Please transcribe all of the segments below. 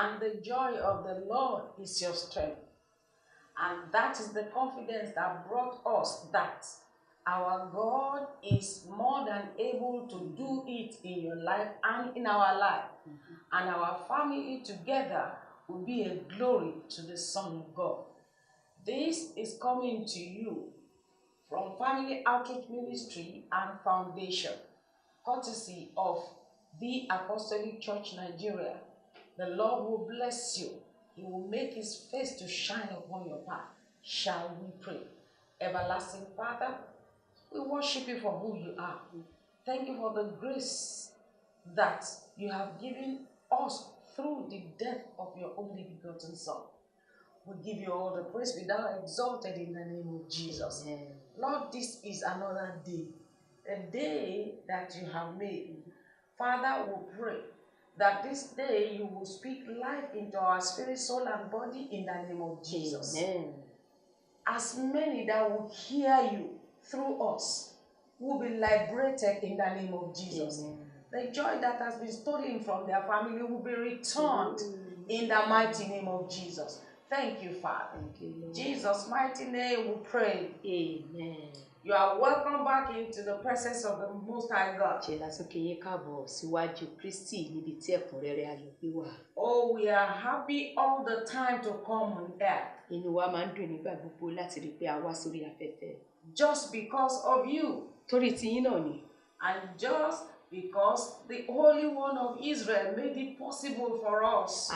And the joy of the Lord is your strength. And that is the confidence that brought us that our God is more than able to do it in your life and in our life. And our family together will be a glory to the Son of God. This is coming to you from Family Outreach Ministry and Foundation, courtesy of the Apostolic Church Nigeria. The Lord will bless you. He will make his face to shine upon your path. Shall we pray? Everlasting Father, we worship you for who you are. Thank you for the grace that you have given us through the death of your only begotten Son. We give you all the praise without exalted in the name of Jesus. Amen. Lord, this is another day, a day that you have made. Father, we pray that this day you will speak life into our spirit, soul, and body in the name of Jesus. Amen. As many that will hear you through us will be liberated in the name of Jesus. Amen. The joy that has been stolen from their family will be returned in the mighty name of Jesus. Thank you, Father. Thank you, Lord. Jesus' mighty name we pray. Amen. You are welcome back into the presence of the Most High God. Oh, we are happy all the time to come on air. Just because of you. And just because the Holy One of Israel made it possible for us.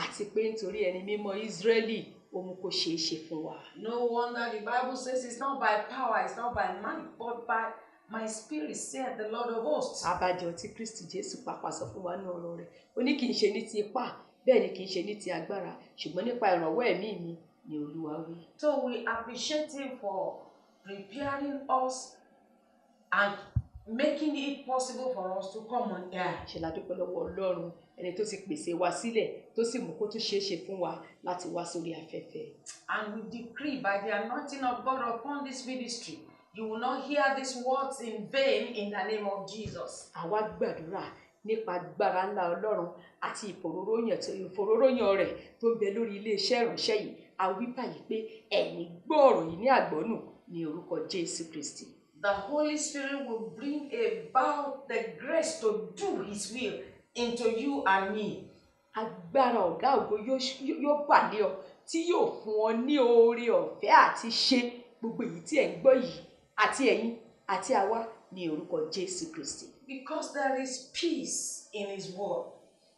No wonder the Bible says it's not by power, it's not by might, but by my spirit, said the Lord of hosts. So we appreciate him for preparing us and making it possible for us to come on air. And we decree by the anointing of God upon this ministry, you will not hear these words in vain in the name of Jesus. Nípa agbára ńlá Ọlọ́run àti ìfòróróyàn rẹ̀ tó ń bẹ lórí iléeṣẹ́ ìránṣẹ́ yìí, a wí báyìí pé ẹ̀yin gbọ́ ọ̀rọ̀ yìí ní àgbọ́nù ní orúkọ Jésù Kristi. The Holy Spirit will bring about the grace to do his will into you and me. Agbára ọ̀gá ògo yóò bà lé ọ tí yóò fún ọ ní oore ọ̀fẹ́ àti ṣe gbogbo èyí tí ẹ̀ ń gbọ́ yìí àti ẹ̀yin àti àwa ní orúkọ Jésù Kristi. Because there is peace in his word.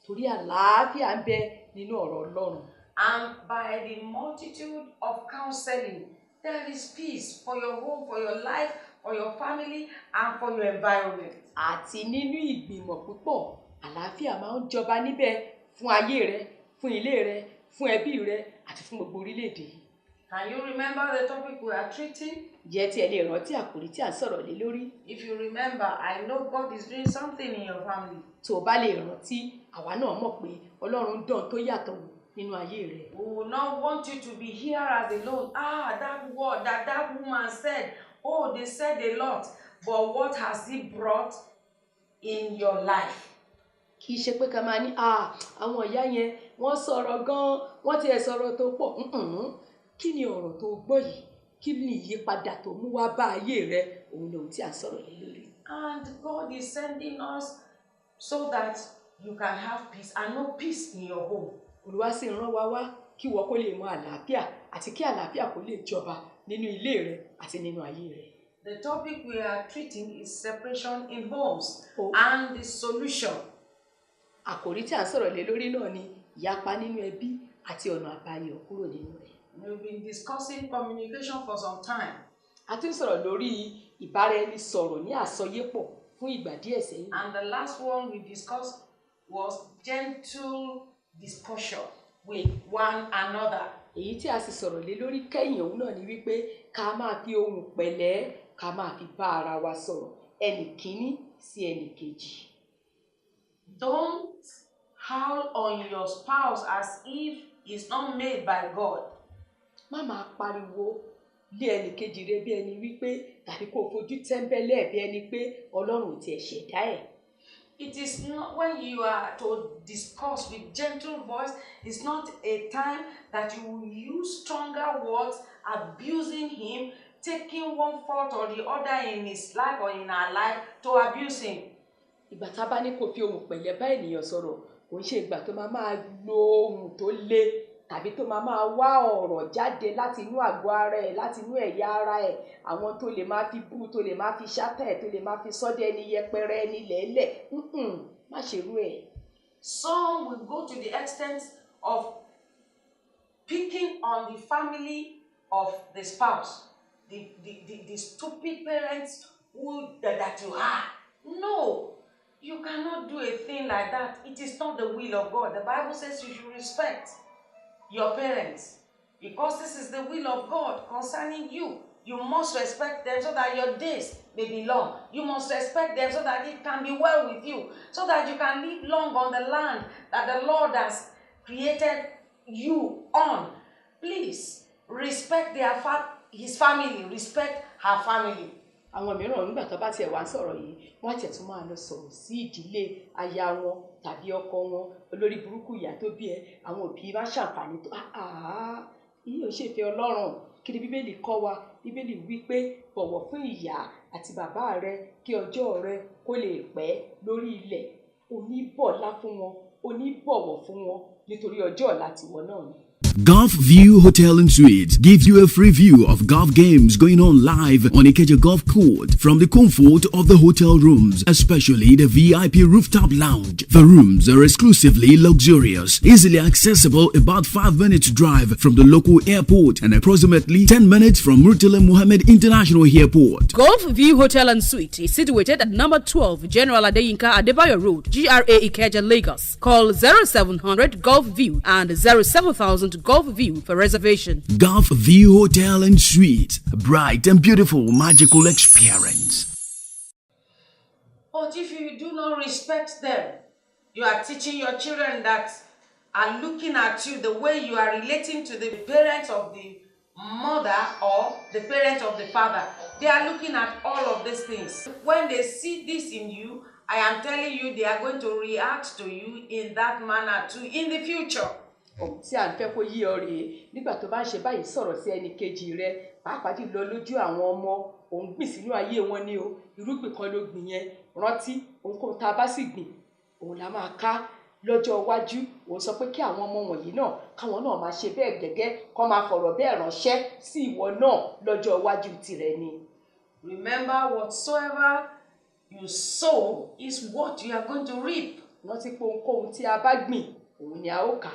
Torí àlàáfíà ń bẹ nínú ọ̀rọ̀ Ọlọ́run. And by the multitude of counseling, there is peace for your home, for your life, for your family, and for your environment. Àti nínú ìgbìmọ̀ púpọ̀, àlàáfíà máa ń jọba níbẹ̀ fún ayé rẹ, fún ilé rẹ, fún ẹbí rẹ, àti fún gbogbo orílẹ̀-èdè. Can you remember the topic we are treating? Jẹ́ tí ẹ lè rántí àkòrí tí a sọ̀rọ̀ lé lórí. If you remember, I know God is doing something in your family. Tó o bá lè rántí, àwa náà mọ̀ pé Ọlọ́run dán tó yàtọ̀ wò nínú ayé rẹ. We will not want you to be here as alone. That word that woman said, oh, they said a lot, but what has it brought in your life? Kì í ṣe pé ká máa ní àwọn ìyá yẹn wọ́n sọ̀rọ̀ gan-an, wọ́n ti ẹ̀ sọ̀rọ̀ tó pọ̀. Kí ni ọ̀rọ̀ tó gbọ́ yìí? Kí ni ìyípadà tó mú wá bá ayé rẹ? Òun lòun tí a sọ̀rọ̀ lé lórí. And God is sending us so that you can have peace and no peace in your home. Olúwa sì rán wa wá kí wọ́n kó lè mọ àlàáfíà àti kí àlàáfíà kó lè jọba nínú ilé rẹ àti nínú ayé rẹ. The topic we are treating is separation in homes and the solution. Àkòrí tí a sọ̀rọ̀ lé lórí náà ni ìyapa nínú ẹbí àti ọ̀nà àbáyọ kúrò nínú rẹ̀. We've been discussing communication for some time. A ti ń sọ̀rọ̀ lórí ìbáraẹnisọ̀rọ̀ ní àsọyépọ̀ fún ìgbà díẹ̀ sẹ́yìn. And the last one we discussed was gentle discussion with one another. Èyí tí a sì sọ̀rọ̀ lé lórí kẹ́yìn òun náà ni wípé ká máa fi ohùn pẹ̀lẹ́ ká máa fi bá ara wa sọ̀rọ̀ ẹnì kíní sí ẹnì kejì. Don't howl on your spouse as if it's not made by God. Má máa pariwo lé ẹnì kejì rẹ bí ẹni wípé tàbí kó fojú tẹ́ńbẹ́lẹ́ bí ẹni pé Ọlọ́run ò tiẹ̀ ṣẹ̀dá ẹ̀. It is not when you are to discuss with gentle voice, it's not a time that you will use stronger words, abusing him, taking one fault or the other in his life or in our life to abuse him. Ìgbà tá bá ní kó fi ohùn pẹ̀lẹ́ bá ènìyàn sọ̀rọ̀, kò ń ṣe ìgbà tó máa lo ohùn tó le tàbí tó máa wá ọ̀rọ̀ jáde láti inú àgọ́ ara ẹ̀, láti inú ẹ̀yà ara ẹ̀, àwọn tó lè máa fi bú, tó lè máa fi ṣátá ẹ̀, tó lè máa fi sọ́dẹ̀ ẹni yẹpẹrẹ ẹni lẹ́lẹ̀. Má ṣe rú ẹ̀. Some will go to the extent of picking on the family of the spouse, the stupid parents that you are. No, you cannot do a thing like that. It is not the will of God. The Bible says you should respect your parents because this is the will of God concerning you. You must respect them so that your days may be long. You must respect them so that it can be well with you, so that you can live long on the land that the Lord has created you on. Please respect his family, respect her family. Àwọn mìíràn nígbà tó bá tiẹ̀ wá sọ̀rọ̀ yìí, wọ́n á tiẹ̀ tún máa lọ sọ̀rọ̀ sí ìdílé aya wọn tàbí ọkọ wọn, olórí burúkú ìyá tó bí ẹ, àwọn òbí bá ṣàǹfààní tó yìí ò ṣèfẹ́ Ọlọ́run. Kí ni Bíbélì kọ́ wa? Bíbélì wí pé bọ̀wọ̀ fún ìyá àti bàbá rẹ kí ọjọ́ rẹ kó lè pẹ́ lórí ilẹ̀. Oníbọ̀lá fún wọn, oníbọ̀wọ̀ fún wọn nítorí ọjọ́ ọ̀la tiwọn náà ni. Gulf View Hotel and Suites gives you a free view of golf games going on live on Ikeja Golf Court from the comfort of the hotel rooms, especially the VIP rooftop lounge. The rooms are exclusively luxurious, easily accessible, about 5 minutes drive from the local airport and approximately 10 minutes from Murtala Muhammad International Airport. Gulf View Hotel and Suite is situated at number 12 General Adeyinka Adebayo Road, GRA Ikeja, Lagos. Call 0700 Gulf View and 07000 Gulf View for reservation. Gulf View Hotel and Suites, a bright and beautiful magical experience. But if you do not respect them, you are teaching your children that are looking at you the way you are relating to the parents of the mother or the parents of the father. They are looking at all of these things. When they see this in you, I am telling you, they are going to react to you in that manner too in the future. Ohun tí à ń fẹ́ kó yí ọ rèé, nígbà tó bá ń ṣe báyìí sọ̀rọ̀ sí ẹnì kejì rẹ, pàápàá jùlọ lójú àwọn ọmọ, òun gbìn sínú ayé wọn ni o, irúgbìn kan ló gbìn yẹn, rántí ohunkóhun tá a bá sì gbìn, òun la máa ká lọ́jọ́ iwájú. Òun sọ pé kí àwọn ọmọ wọ̀nyí náà, káwọn náà máa ṣe bẹ́ẹ̀ gẹ́gẹ́, kó máa fọ̀rọ̀ bẹ́ẹ̀ ránṣẹ́ sí ìwọ náà lọ́jọ́ iwájú tirẹ̀ ni. Remember, whatsoever you sow is what you are going to reap. Rántí pé ohunkóhun tí a bá gbìn, òun ni a ó ká.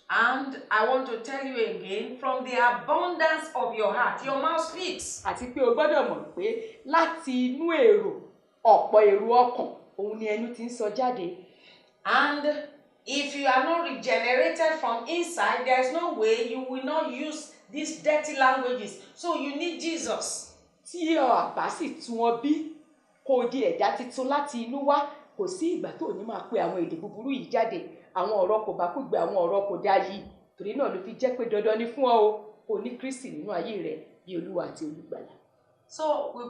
And I want to tell you again, from the abundance of your heart, your mouth speaks. Àti pé o gbọ́dọ̀ mọ̀ pé láti inú ọ̀pọ̀ èrò ọkàn, òun ni ẹnu ti ń sọ jáde. And if you are not regenerated from inside, there is no way you will not use these dirty languages. So you need Jesus. Tí àbá sì tún ọ bí, kó di ẹ̀dá titun láti inú wá, kò sí ìgbà tó ní máa pe àwọn èdè búburú yìí jáde, àwọn ọ̀rọ̀ kò bá kú gbé, àwọn ọ̀rọ̀ kò dá yìí. Torí náà ló fi jẹ́ pé dandan ni fún ọ o, kò ní Kristi nínú ayé rẹ bí Olúwa àti Olùgbàlà. So we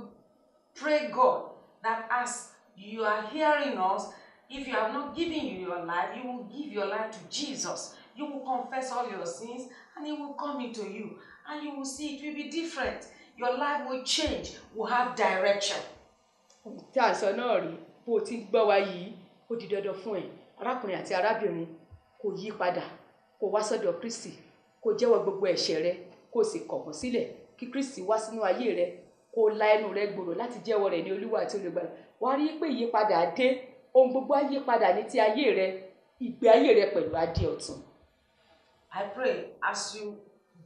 pray God that as you are hearing us, if you have not given you your life, you will give your life to Jesus. You will confess all your sins and He will come into you and you will see it will be different. Your life will change, will have direction. Tí à ń sọ náà rí, bó o ti ń gbọ́ wa yìí, ó di dandan fún ẹ, arákùnrin àti arábìnrin, kó yí padà, kó wá sọ́dọ̀ Kristi, kó jẹ́wọ́ gbogbo ẹ̀ṣẹ̀ rẹ, kó sì kọ̀ wọ́n sílẹ̀, kí Kristi wá sínú ayé rẹ, kó la ẹnu rẹ gbòòrò láti jẹ́wọ́ rẹ̀ ní Olúwa àti Olùgbàlà. Wá rí pé ìyípadà dé, ohun gbogbo á yí padà ní ti ayé rẹ, ìgbé ayé rẹ pẹ̀lú á di ọ̀tun. I pray as you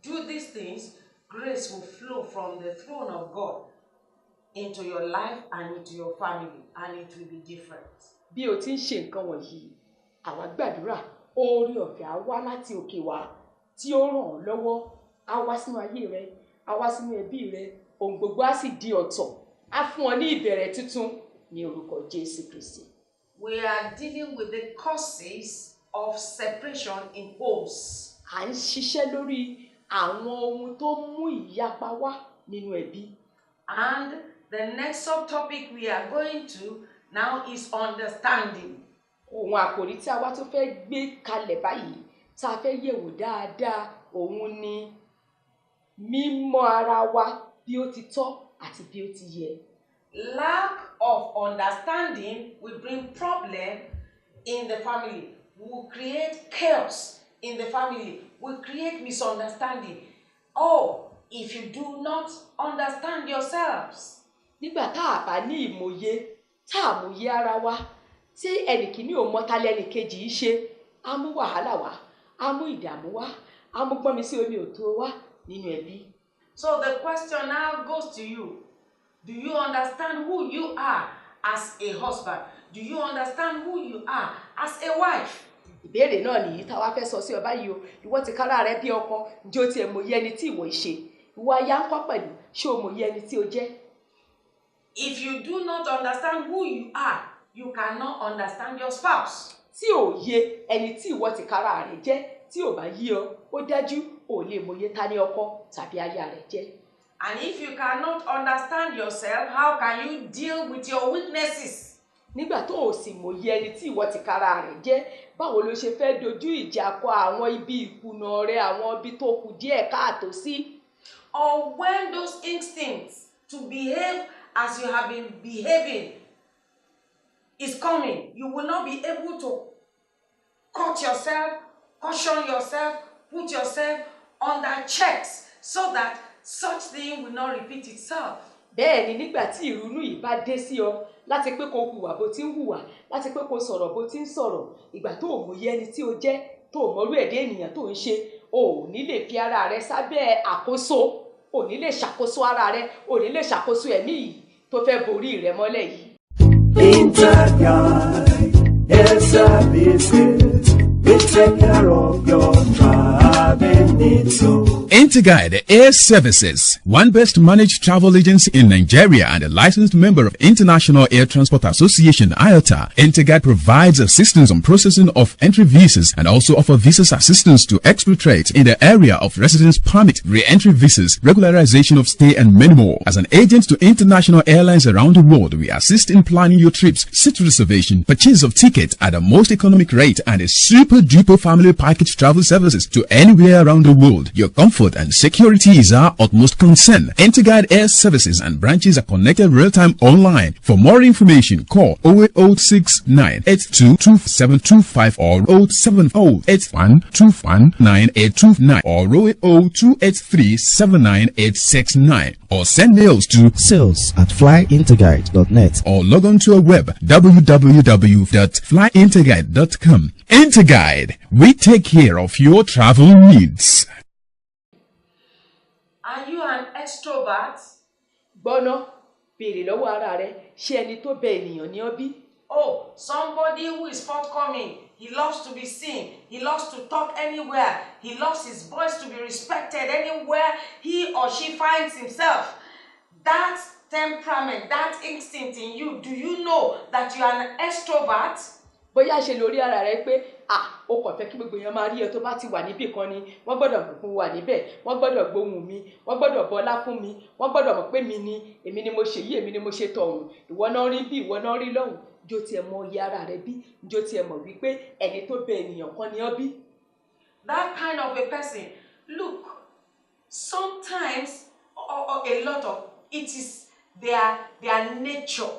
do these things, grace will flow from the throne of God into your life and into your family, and it will be different. Bí o ti ń ṣe nǹkan wọ̀nyí, àwa gbàdúrà, oore ọ̀fẹ́ á wá láti òkè wá tí ó ràn ọ́ lọ́wọ́, á wá sínú ayé rẹ, á wá sínú ẹbí rẹ, ohun gbogbo á sì di ọ̀tọ̀, á fún ọ ní ìbẹ̀rẹ̀ tuntun ní orúkọ Jésù Kristi. We are dealing with the causes of separation in homes. À ń ṣiṣẹ́ lórí àwọn ohun tó mú ìyapa wá nínú ẹbí. And the next subtopic we are going to now is understanding. Ohun àkòrí tí a wá tó fẹ́ gbé kalẹ̀ báyìí tá a fẹ́ yẹ̀wò dáadáa òun ni mímọ̀ ara wa bí ó ti tọ́ àti bí ó ti yẹ. Lack of understanding will bring problem in the family, will create chaos in the family, will create misunderstanding. Oh, if you do not understand yourselves. Nígbà tá a bá ní ìmọ̀ye, tá a mọ̀ye ara wa, tí ẹnìkíní ò mọ̀ ta lẹ́nìkejì ṣe, á mú wàhálà wá, á mú ìdààmú wá, á mú gbọ́nmi sí omi òtó wá nínú ẹbí. So the question now goes to you. Do you understand who you are as a husband? Do you understand who you are as a wife? Ìbéèrè náà nìyí tá a wá fẹ́ sọ sí ọ báyìí o. Ìwọ ti kára rẹ bí ọkọ, ǹjẹ́ o tiẹ̀ mọ̀ye ẹni tí ìwọ ṣe? Ìwọ aya ńkọ́ pẹ̀lú, ṣé o mọ̀ye ẹni tí o jẹ́? If you do not understand who you are, you cannot understand your spouse. Tí ò yé ẹni tí ìwọ ti kára rẹ jẹ́, tí ò bá yé ọ, ó dájú ò lè mọ̀ye ta ni ọkọ tàbí aya rẹ jẹ́. And if you cannot understand yourself, how can you deal with your weaknesses? Nígbà tó o sì mọ̀ye ẹni tí ìwọ ti kára rẹ jẹ́, báwo ló ṣe fẹ́ dojú ìjà kọ àwọn ibi ìkùnà rẹ, àwọn ibi tó kù díẹ̀ káàtó sí? Or when those instincts to behave as you have been behaving is coming, you will not be able to cut yourself, caution yourself, put yourself under checks so that such thing will not repeat itself. Bẹ́ẹ̀ ni nígbà tí ìrunú yìí bá dé sí ọ láti pé kó hùwà bó ti ń hùwà, láti pé kó sọ̀rọ̀ bó ti ń sọ̀rọ̀, ìgbà tó o mọ̀ye ẹni tí o jẹ́, tó o mọ̀rú ẹ̀dá ènìyàn tó ń ṣe, o ò ní lè fi ara rẹ sábẹ́ àkóso, o ò ní lè ṣàkóso ara rẹ, o ò ní lè ṣàkóso ẹ̀mí yìí tó fẹ́ borí rẹ mọ́lẹ̀ yìí. Interguide Air Services, we take care of your driving needs. Interguide Air Services, one best managed travel agency in Nigeria and a licensed member of International Air Transport Association (IATA). Interguide provides assistance on processing of entry visas and also offer visa assistance to expatriates in the area of residence permit, re-entry visas, regularization of stay, and many more. As an agent to international airlines around the world, we assist in planning your trips, seat reservation, purchase of tickets at the most economic rate, and a super duper family package travel services to anywhere around the world. Your comfort and security is our utmost concern. Interguide Air Services and branches are connected real-time online. For more information, call 08069 822725 or 070 81219829 or 08028379869 or send mails to sales@flyinterguide.net or log on to our web www.flyinterguide.com. Interguide, we take care of your travel needs. Are you an extrovert? Gbọ́ná, béèrè lọ́wọ́ ara rẹ, ṣé ẹni tó bẹ ènìyàn ni ọ́ bí? Oh, somebody who is forthcoming. He loves to be seen. He loves to talk anywhere. He loves his voice to be respected anywhere he or she finds himself. That temperament, that instinct in you, do you know that you are an extrovert? Bóyá ṣe lórí ara rẹ pé o kàn fẹ́ kí gbogbo èèyàn máa rí ẹ tó bá ti wà níbì kan ni, wọ́n gbọ́dọ̀ mọ̀ wà níbẹ̀, wọ́n gbọ́dọ̀ gbóhùn mi, wọ́n gbọ́dọ̀ bọlá fún mi, wọ́n gbọ́dọ̀ mọ̀ pé mi ni, èmi ni mo ṣe yìí, èmi ni mo ṣe tọ̀hún, ìwọ náà rí bí, ìwọ náà rí lọ́hùn. Ǹjẹ́ o tiẹ̀ mọ iye ara rẹ bí? Ǹjẹ́ o tiẹ̀ mọ̀ wípé ẹni tó bẹ ènìyàn kan ni ọ́ bí? That kind of a person. Look, sometimes or a lot of it is their nature.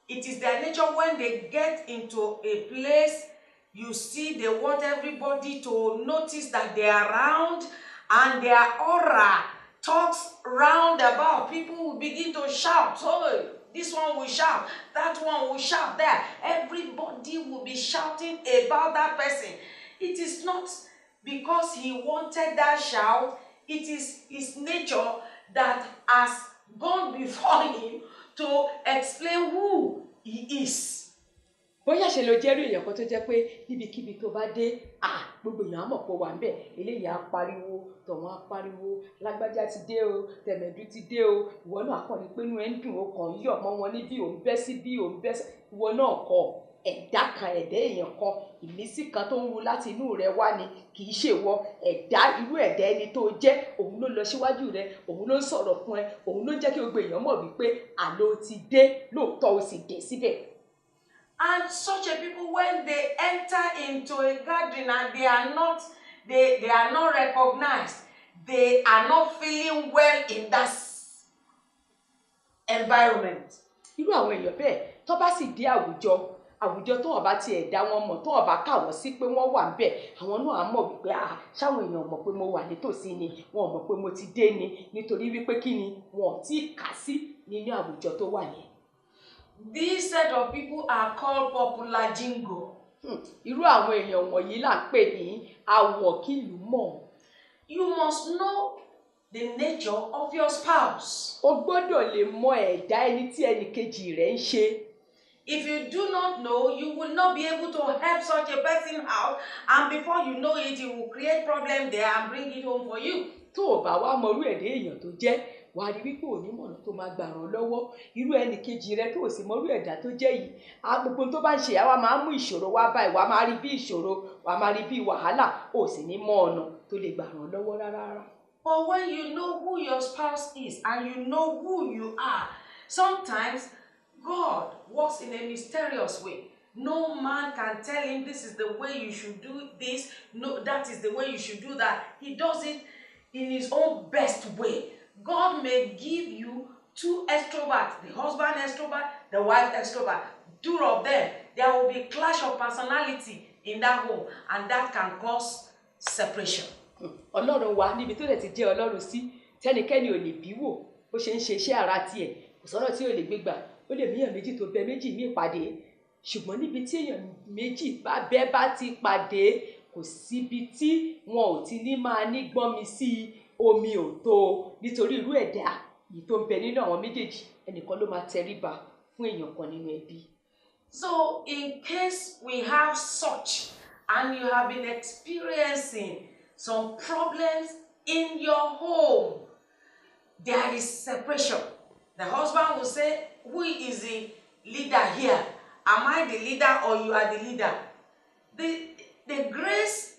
It is their nature when they get into a place, you see they want everybody to notice that they are around, and their aura talks round about. People will begin to shout, oh, this one will shout, that one will shout there. Everybody will be shouting about that person. It is not because he wanted that shout, it is his nature that has gone before him to explain who he is. Bóyá ṣe ló jẹ́rú èèyàn kan tó jẹ́ pé níbikíbi tó bá dé, gbogbo èèyàn á mọ̀ pé ó wà ńbẹ̀, eléyìí á pariwo, tọ̀hún á pariwo, lágbájá ti dé o, tẹ̀mẹ̀dú ti dé o, ìwọ náà kàn ní pé inú ẹ̀ ń dùn, ó kàn ń yọ̀ mọ́ wọn níbí, òun bẹ́ sí bí, òun bẹ́ sí, ìwọ náà kọ ẹ̀dá kan, ẹ̀dá èèyàn kan, ìmísí kan tó ń ru láti inú rẹ wá ni, kì í ṣe ìwọ. Ẹ̀dá, irú ẹ̀dá ẹni tó jẹ́, òun ló lọ síwájú rẹ, òun ló ń sọ̀rọ̀ fún ẹ, òun ló jẹ́ kí gbogbo èèyàn mọ̀ wípé àló ti dé, lóòótọ́ ó sì dé síbẹ̀. And such a people, when they enter into a gathering and they are not recognized, they are not feeling well in that environment. Irú àwọn èèyàn bẹ́ẹ̀ tó bá sì dé àwùjọ tó wọ́n bá tiẹ̀ dá wọn mọ̀ tó wọ́n bá kà wọ́n sí pé wọ́n wà ńbẹ̀, àwọn náà á mọ̀ wípé ṣáwọn èèyàn mọ̀ pé mo wà nítòsí ni, wọn ò mọ̀ pé mo ti dé ni, nítorí wípé kí ni wọn ò tí ì kà sí nínú àwùjọ tó wà yẹn. These set of people are called popular jingo. Irú àwọn èèyàn wọ̀nyí là ń pè ní awọ̀kìlú mọ̀. You must know the nature of your spouse. O gbọ́dọ̀ lè mọ ẹ̀dá ẹni tí ẹnìkejì rẹ̀ ń ṣe. If you do not know, you will not be able to help such a person out, and before you know it, you will create problem there and bring it home for you. Tó o bá wá mọ irú ẹ̀dá èèyàn tó jẹ́, wàá rí wípé onímọ̀ràn tó máa gbà ràn lọ́wọ́. Irú ẹnìkejì rẹ tó o sì mọ irú ẹ̀dá tó jẹ́ yìí, gbogbo tó bá ń ṣe àwa máa mú ìṣòro wá báyìí, wàá máa rí bí ìṣòro, wàá máa rí bí wàhálà, o sì ní mọ ọ̀nà tó lè gbà ràn lọ́wọ́ rárá. But when you know who your spouse is and you know who you are, sometimes God works in a mysterious way. No man can tell him this is the way you should do this, no, that is the way you should do that. He does it in his own best way. God may give you two extroverts, the husband extrovert, the wife extrovert, two of them. There will be clash of personality in that home, and that can cause separation. Ọlọ́run wa níbi tó lè ti jẹ́ Ọlọ́run sí, tẹ́nikẹ́ni ò lè bí wò bó ṣe ń ṣe iṣẹ́ ara tiẹ̀, kò sọ́nà tí ò lè gbégbà. Ó lè mú èèyàn méjì tó bẹ méjì ní ìpàdé, ṣùgbọ́n níbi tí èèyàn méjì bá ti pàdé, kò síbi tí wọn ò ti ní máa ní gbọ́nmi sí omi ò tó, nítorí irú ẹ̀dá yìí tó ń bẹ nínú àwọn méjèèjì, ẹnìkan ló máa tẹríba fún èèyàn kan nínú ẹbí. So in case we have such, and you have been experiencing some problems in your home, there is separation. The husband will say, who is the leader here? Am I the leader or you are the leader? The grace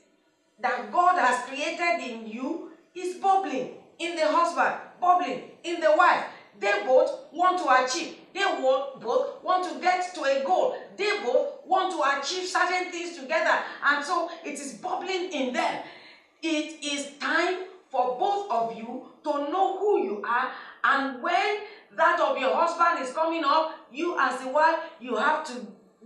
that God has created in you is bubbling in the husband, bubbling in the wife. They both want to achieve. They both want to get to a goal. They both want to achieve certain things together. And so it is bubbling in them. It is time for both of you to know who you are, and when that of your husband is coming up, you as the wife, you have to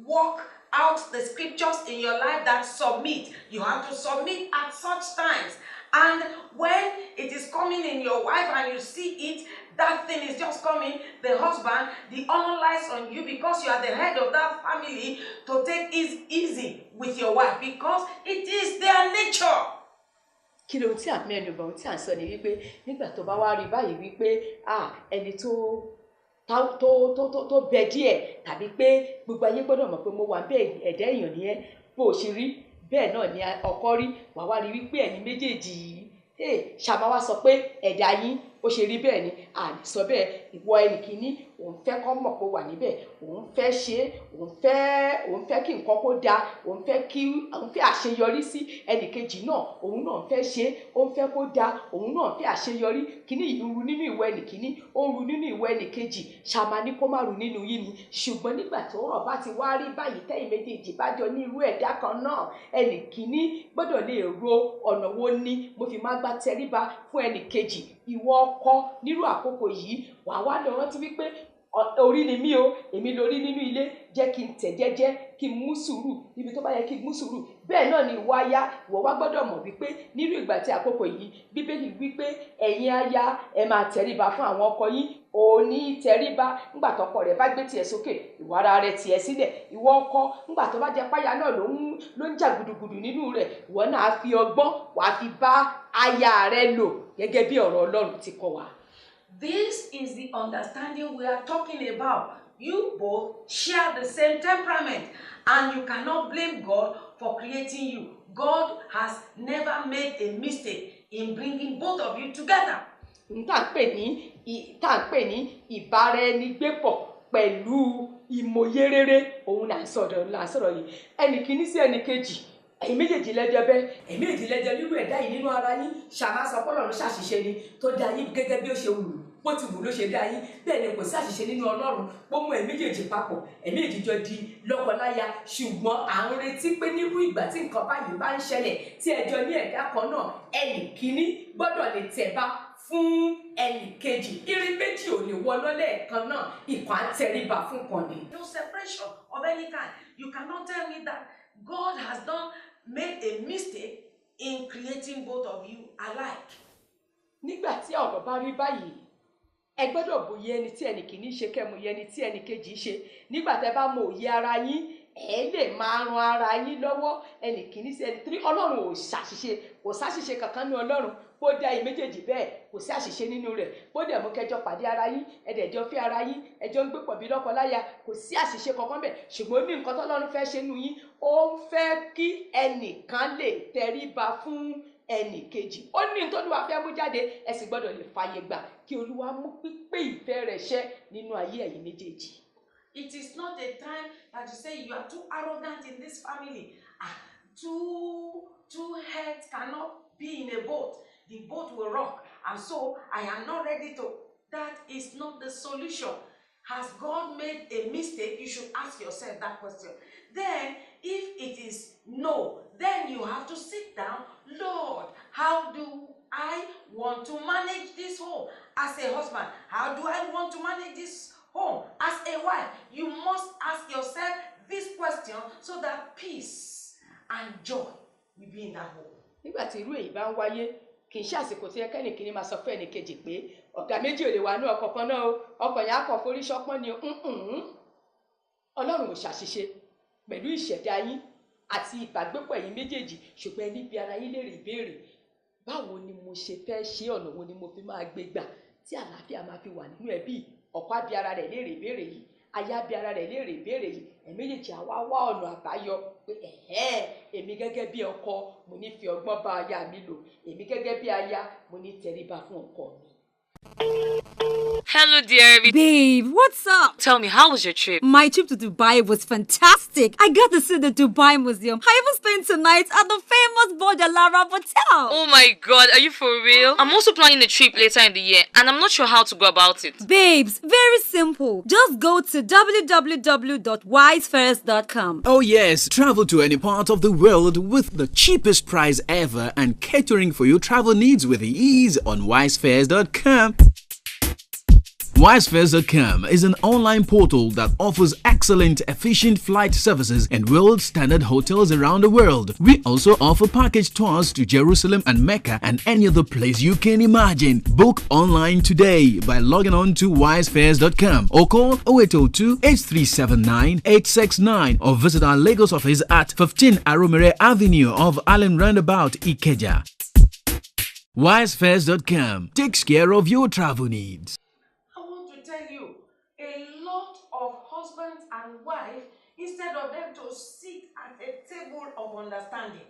work out the scriptures in your life that submit. You have to submit at such times. And when it is coming in your wife and you see it, that thing is just coming, the husband, the honor lies on you because you are the head of that family, to take it easy with your wife because it is their nature. Kí ló tí à ń mẹ́nu bọ̀ tí à ń sọ ni wípé nígbà tó bá wá rí báyìí wípé ẹni tó bẹ díẹ̀, tàbí pé gbogbo ayé gbọ́dọ̀ mọ̀ pé mo wà bẹ́ẹ̀ ẹ̀dá èèyàn ni ẹ́, bó o ṣe rí bẹ́ẹ̀ náà ni ọkọ rí, wàá wá rí wípé ẹ̀yin méjèèjì yìí ṣàmá wá sọ pé ẹ̀dá yín ó ṣe rí bẹ́ẹ̀ ni, àní sọ bẹ́ẹ̀. Ìwọ ẹnì kìíní òun fẹ́ kọ́ mọ̀ pé wà níbẹ̀, òun fẹ́ ṣe, òun fẹ́ kí nǹkan kó dáa, òun fẹ́ àṣeyọrí sí ẹnì kejì náà, òun náà fẹ́ ṣe, òun fẹ́ kó dáa, òun náà fẹ́ àṣeyọrí. Kíní yìí ń ru nínú ìwọ ẹnì kìíní, ó ń ru nínú ìwọ ẹnì kejì, ṣàmá ní kó má ru nínú yín ni. Ṣùgbọ́n nígbà tó rọ̀ bá ti wá rí báyìí tẹ́yìn méjèèjì bá jọ ní irú ẹ̀dá kan náà, ẹnì kìíní gbọ́dọ̀ lè ro ọ̀nà wo ni mo fi máa gbà tẹríba fún ẹnì kejì. Ìwọ ọkọ nírú àkókò yìí wàá wá lọ rántí wípé orí ni mí o, èmi lórí nínú ilé, jẹ́ kí n tẹ̀ jẹ́jẹ́, kí n mú sùúrù níbi tó bá yẹ kí n mú sùúrù. Bẹ́ẹ̀ náà ni ìwọ aya, ìwọ wá gbọ́dọ̀ mọ̀ wípé nírú ìgbà tí àkókò yìí, Bíbélì wípé ẹ̀yin aya ẹ máa tẹríba fún àwọn ọkọ yín, òní tẹríba nígbà tọkọ rẹ̀ bá gbé tiẹ̀ sókè, ìwọ ara rẹ̀ tiẹ̀ sílẹ̀. Ìwọ ọkọ nígbà tó bá jẹ́ páyà náà ló ń jà gudugudu nínú rẹ̀, ìwọ náà fi ọgbọ́n wàá fi bá aya rẹ̀ lò gẹ́gẹ́ bí ọ̀rọ̀ Ọlọ́run ti kọ́ wa. This is the understanding we are talking about. You both share the same temperament, and you cannot blame God for creating you. God has never made a mistake in bringing both of you together. Tá ń pè ní ìbáraẹnigbépọ̀ pẹ̀lú ìmọ̀ye rere, òun là ń sọ̀rọ̀ yìí. Ẹnì kìíní sí ẹnì kejì, ẹ̀yin méjèèjì lẹ́jọ́ bẹ́ẹ̀ ẹ̀yin méjèèjì lẹ́jọ́ nínú ẹ̀dá yìí nínú ara yín ṣàmá sọ pé Ọlọ́run ṣàṣìṣe ni tó dá yín gẹ́gẹ́ bí ó ṣe wù bó ti wù ló ṣe dá yín bẹ́ẹ̀ ni kò sí àṣìṣe nínú Ọlọ́run pé mú ẹ̀yin méjèèjì papọ̀ ẹ̀yin méjèèjì jọ di lọ́kọláya ṣùgbọ́n à ń retí pé nírú ìgbà tí nǹkan báyìí bá ń ṣẹlẹ̀ tí ẹjọ́ ní ẹ̀dá kan náà ẹnì kíní gbọ́dọ̀ lè tẹ̀bá fún ẹnì kejì irin méjì ò lè wọ lọ́lẹ́ẹ̀kan náà ìkan àtẹríba fún kan ni. No separation of any kind. You cannot tell me that God has made a mistake in creating both of you alike. Nígbà tí ọ̀rọ̀ bá rí báyìí ẹ gbọ́dọ̀ bòye ẹni tí ẹnì kìíní ṣe kẹ́ mọ̀ ẹni tí ẹnì kejì ṣe nígbà tẹ́ bá mọ òye ara yín ẹ lè máa ran ara yín lọ́wọ́ ẹnì kìíní sí ẹnì tí Ọlọ́run ò ṣàṣìṣe kò sáṣìṣe kankan ní Ọlọ́run bó dá ẹ̀yin méjèèjì bẹ́ẹ̀ kò sí àṣìṣe nínú rẹ̀ bó dẹ̀ mú kẹjọ pàdé ara yín ẹ̀dẹ̀jọ fẹ́ ara yín ẹjọ́ ń gbé pọ̀ bí lọ́kọláya kò sí àṣìṣe kankan bẹ́ẹ̀ ṣùgbọ́n ní nǹkan tọ́lọ́run fẹ́ ṣe nú yín ó ń fẹ́ kí ẹnìkan lè tẹríba fún ẹnì kejì ó ní nítorí wàá fẹ́ mú jáde ẹ sì gbọ́dọ̀ lè fààyè gbà kí Olúwa mú pípé ìfẹ́ rẹ̀ ṣẹ nínú ayé ẹ̀yin méjèèjì. It is not a time that you say you are too arrogant in this family. Two heads cannot be in a boat. The boat will rock. And so I am not ready to. That is not the solution. Has God made a mistake? You should ask yourself that question. Then, if it is no, then you have to sit down. Lord, how do I want to manage this home? As a husband, how do I want to manage this home? As a wife, you must ask yourself this question so that peace and joy will be in that home. Nígbà tí irú èyí bá ń wáyé kì í ṣe àsìkò tí ẹkẹ́ni kìíní máa sọ fún ẹnì kejì pé ọ̀gá méjì ò lè wà ní ọkọ̀ kan náà o ọkọ̀ yẹn á kọ̀ forí ṣọpọ́n ni Ọlọ́run ò ṣàṣìṣe pẹ̀lú ìṣẹ̀dá yín àti ìbágbépọ̀ ẹ̀yin méjèèjì ṣùgbọ́n ẹni bí ara yín léèrè ìbéèrè báwo ni mo ṣe fẹ́ ṣe ọ̀nà wo ni mo fi máa gbé gbà tí àlàáfíà máa fi wà nínú ẹbí ọkọ á bi ara rẹ̀ léèrè ìbéèrè yìí aya bi ara rẹ̀ léèrè ìbéèrè yìí ẹ̀yin méjèèjì àwa wá ọ̀nà àbáyọ pé èmi gẹ́gẹ́ bí ọkọ mo ní fi ọgbọ́n bá aya mi lò èmi gẹ́gẹ́ bí aya mo ní tẹríba fún ọkọ mi. Hello, dear. Babe, what's up? Tell me, how was your trip? My trip to Dubai was fantastic. I got to see the Dubai Museum. I even spent tonight at the famous Burj Al Arab Hotel. Oh my God, are you for real? I'm also planning a trip later in the year, and I'm not sure how to go about it. Babes, very simple. Just go to www.wisefirst.com. Oh yes, travel to any part of the world with the cheapest price ever and catering for your travel needs with ease on wisefirst.com. Wisefirst.com is an online portal that offers excellent, efficient flight services and world-standard hotels around the world. We also offer package tours to Jerusalem and Mecca and any other place you can imagine. Book online today by logging on to wisefirst.com or call 0802-8379-869 or visit our Lagos office at 15 Aromere Avenue of Allen Roundabout, Ikeja. Wisefirst.com takes care of your travel needs. And wife, instead of them to sit at a table of understanding,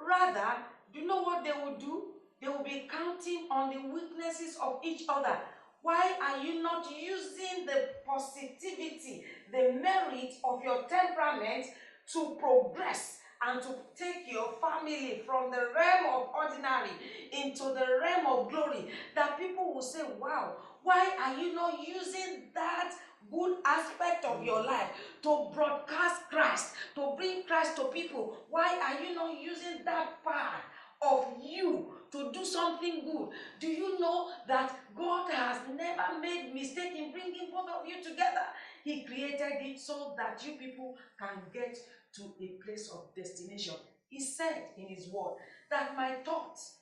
rather, do you know what they will do? They will be counting on the weaknesses of each other. Why are you not using the positivity, the merit of your temperament to progress and to take your family from the realm of ordinary into the realm of glory? That people will say, wow, why are you not using that good aspect of your life to broadcast Christ, to bring Christ to people? Why are you not using that part of you to do something good? Do you know that God has never made mistake in bringing both of you together? He created it so that you people can get to a place of destination. He said in his word that my thoughts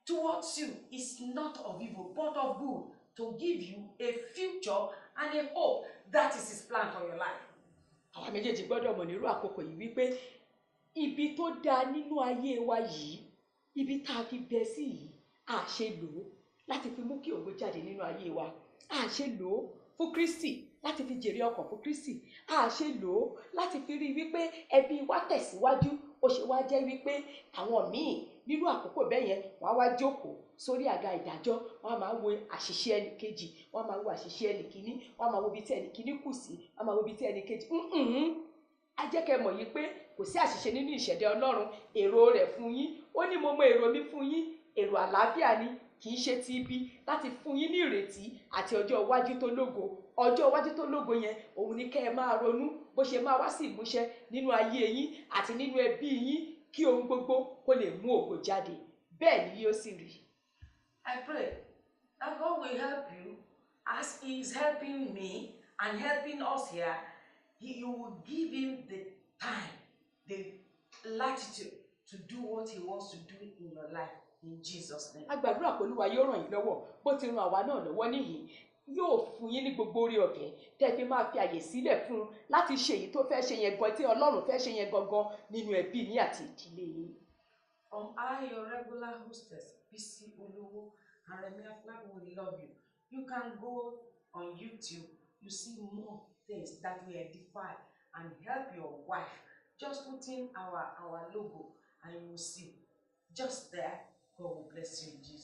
towards you is not of evil but of good, to give you a future and a hope. That is his plan for your life. Àwọn méjèèjì gbọ́dọ̀ mọ̀ nírú àkókò yìí wípé ibi tó dáa nínú ayé wa yìí, ibi tá a fi bẹ sí yìí, a ṣe lò ó láti fi mú kí ògo jáde nínú ayé wa. A ṣe lò ó fún Kristi láti fi jèrè ọkàn fún Kristi. A ṣe lò ó láti fi rí wípé ẹbí wa tẹ̀síwájú. Ó ṣe wá jẹ́ wípé àwọn míì nínú àkókò bẹ́ẹ̀ yẹn wọ́n á wá jókòó sórí àga ìdájọ́, wọ́n á máa wo àṣìṣe ẹnì kejì, wọ́n á máa wo àṣìṣe ẹnì kíní, wọ́n á máa wo ibi tí ẹnì kíní kù sí, wọ́n á máa wo ibi tí ẹnì kejì. A jẹ́ kẹ́ mọ̀ yìí pé kò sí àṣìṣe nínú ìṣẹ̀dá Ọlọ́run. Èrò rẹ̀ fún yín, ó ní mo mọ èrò mi fún yín, èrò àlàáfíà ni, kì í ṣe ti ibi, láti fún yín ní ìrètí àti ọjọ́ iwájú tó lógo. Ọjọ́ iwájú tó lógo yẹn òun ni kẹ́ ẹ máa ronú bó ṣe máa wá sí ìmúṣẹ nínú ayé yín àti nínú ẹbí yín, kí ohun gbogbo kó lè mú ògo jáde. Bẹ́ẹ̀ ni yóò sì rí. I pray that God will help you as He is helping me and helping us here. You will give Him the time, the latitude to do what He wants to do in your life. In Jesus' name. A gbàdúrà pé Olúwa yóò ràn yín lọ́wọ́ bó ti ran àwa náà lọ́wọ́ níhìn. Yóò fún yín ní gbogbo oore ọ̀fẹ́ tẹ́ fi máa fi àyè sílẹ̀ fún un láti ṣe èyí tó fẹ́ ṣe yẹn gan, tí Ọlọ́run fẹ́ ṣe yẹn gangan nínú ẹbí yín àti ìdílé yín. I, your regular hostess, Bisi Olowo and Remi Afolabi, will love you. You can go on YouTube. You see more things that will edify and help your wife. Just put in our logo and you will see. Just there, God will bless you in Jesus' name.